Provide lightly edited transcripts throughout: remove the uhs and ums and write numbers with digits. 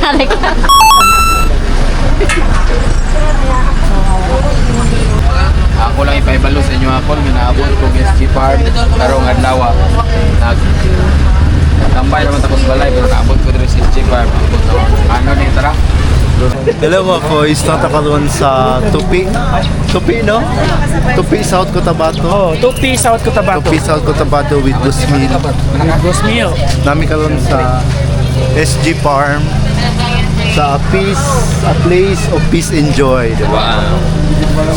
Ako lang ipaibalo sa inyo ako, minaabot ko SG Farm, karong adlaw. Tambay naman tapos balay, pero naabot ko rin sa SG Farm. Ano na yung tara? Hello ako, istata ka doon sa Tupi. Tupi, no? Tupi, South Cotabato. Oh, Tupi, South Cotabato. Tupi, South Cotabato with Gusmil. Gusmil. Nami ka doon sa SG Farm. Sa a place of peace and joy. Diba?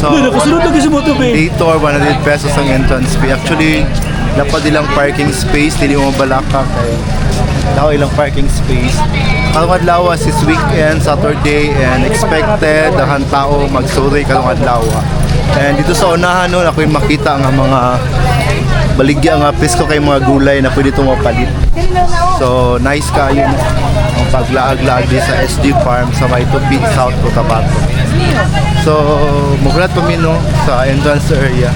So, Kasunod lagi sa moto, babe. dito 100 pesos ang entrance fee. Actually, lapad ilang parking space, dili mo balaka kay tao ilang parking space. Karong adlaw is weekend, Saturday, and expected dahan tao magsurvey karong adlaw. And dito sa unahan no, ako yung makita nga mga baligya nga presko kay mga gulay na pwede itong mapalit. So, nice kayo ang paglaag-laag di sa SG Farm sa may Tupi, South Cotabato. So, mugulat pa no, sa entrance area.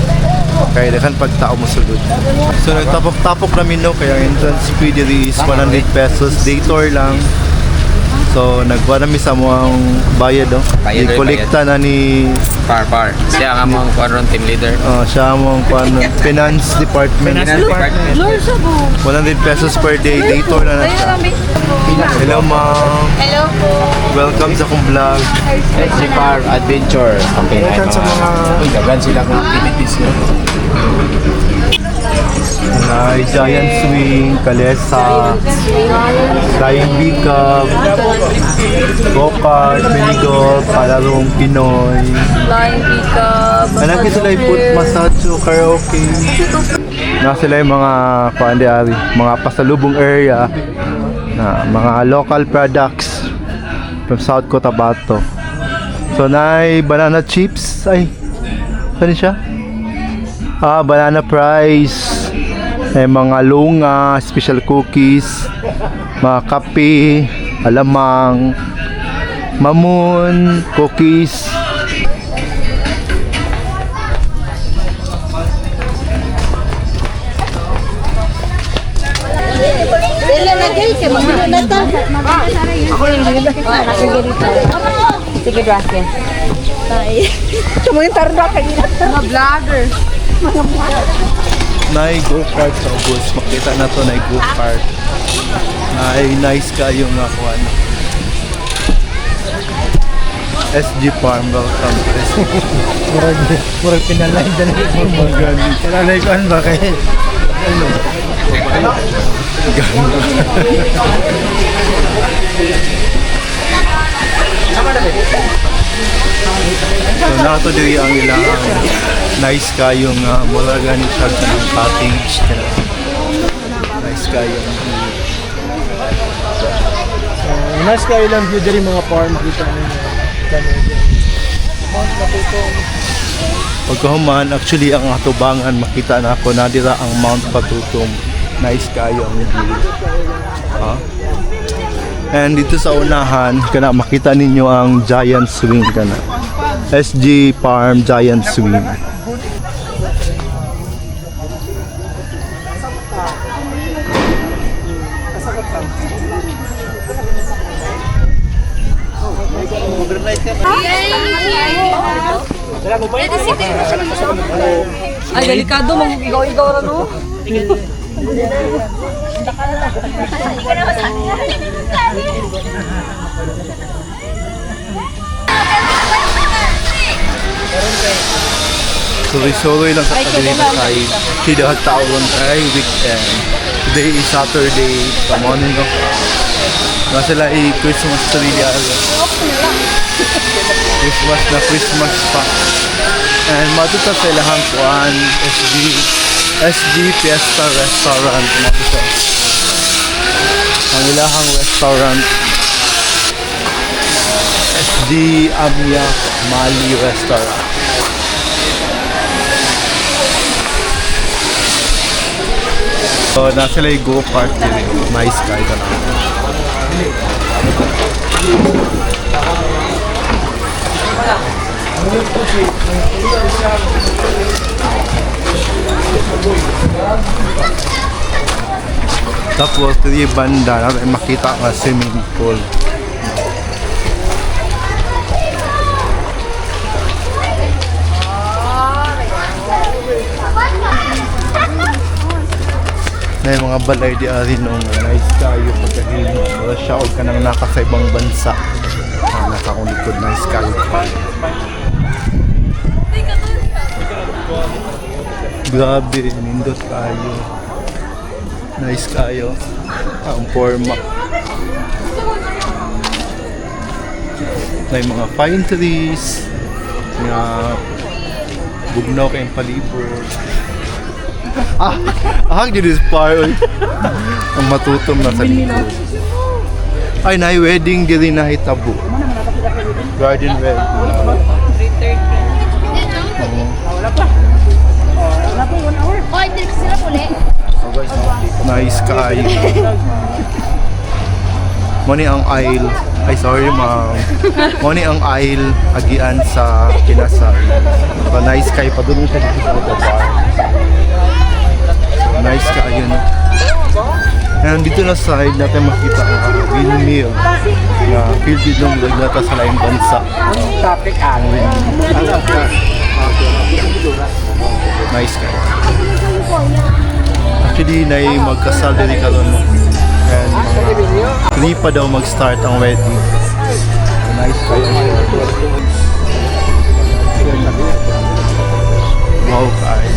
Kaya dakan pagtao mo sulod. So, nagtapok-tapok namin no, kaya entrance fee diri is 100 pesos. Day tour lang. So, nagkuha namin sa muang bayad no. I-kolekta na ni Par. Siya nga mong quadron team leader. siya mong finance department. 100 pesos per day. Day tour na siya. Hello ma'am. Hello po. Welcome sa akong vlog. SG Farm Adventure. Okay, Welcome sa mga- Uy, dagan sila ng activities. May giant swing, kalesa, flying bicab, go-kart, minigolf, palarong Pinoy. Flying pickup. Alam ko sila yung foot massage o karaoke. Na sila yung mga kuandari, mga pasalubong area na mga local products from South Cotabato. So na banana chips, ay saan siya? Banana fries, mga lunga, special cookies, mga kape, alamang, mamon, cookies. Sige, Draken. Sumuyin tarda ka nila. Mga vlogger. Nay go-kart sa bus. Makita na to na go-kart. Ay nice kayo nga kuan. SG Farm, welcome to SG. Murag pinalay dyan. Pinalay ko ano ba kayo? Ano? So nato diri ang ilang nice kayo nga mula gani siya ng cottage. Nice kayo. Nice kayo lang view dyan mga farm dito. Pagkahuman, actually ang atubangan makita na ako na dira ang Mount Patutom. Nice kayo ang view. And dito sa unahan, kana makita ninyo ang giant swing kana. SG Farm Giant Swing. Ay, delikado. Mag-igaw-igaw na, no? Soloy lang sa Kadilita kay Kidahag Taon ay weekend. Today is Saturday. Come on ko. Nga sila Christmas tree Christmas pa. And matuta sa ilahang kuan SG Fiesta Restaurant matuta. Ang ilahang restaurant SG Amia Mali Restaurant. So, nasa sila yung go-kart din. Nice guy ka lang. Tapos, ito yung banda natin makita nga swimming pool. na yung mga balay di ari nung nice kayo pagkahin. Wala siya o ka nang naka sa ibang bansa. Nasa akong likod, nice kayo. Grabe, nindot kayo. Nice kayo. Ang forma. Na yung mga pine trees. Nga bugnaw kayong palibot. Yun is par. Ang matutom na sa likod. Ay, na wedding diri na hitabo. Garden wedding. Oh, hindi sila puli. Nice kaayo. Moni ang aisle. Ay, sorry ma'am. Moni ang aisle agian sa kinasal. So, nice kayo. Padulong siya dito sa bar. So, nice kaayo no. And dito na side natin makita ang windmill na field din ng lagnata sa laing bansa. Nice kayo. Actually, na magkasal din ka doon. And 3 pa daw mag-start ang wedding. So, nice kayo. Wow, kayo.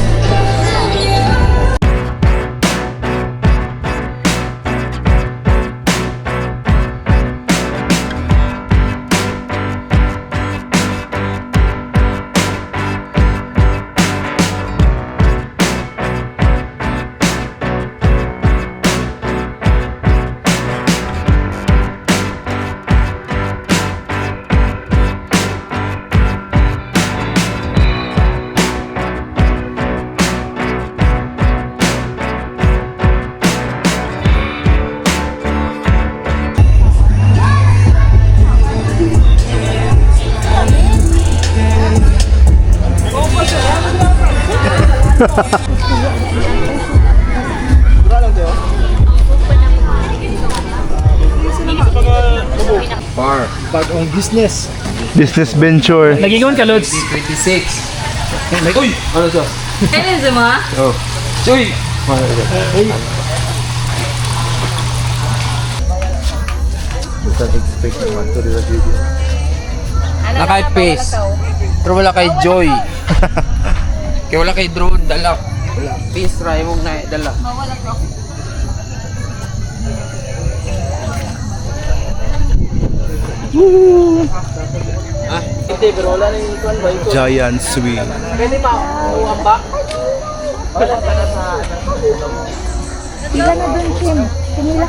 Bar. Bagong business. Business venture. Nagingon ka, Lods. 26. Uy! Ano to? Ayun sa mga? Oh. Uy! You can expect naman to the video. Nakay face. Pero wala kay Joy. Kaya wala kay drone, dala. Wala. Face, try mong na dala. Hindi, pero wala na yung ikuan ba? Giant swing. Pwede pa ako ba? Wala ka na sa... Pila na dun, Kim. Pumila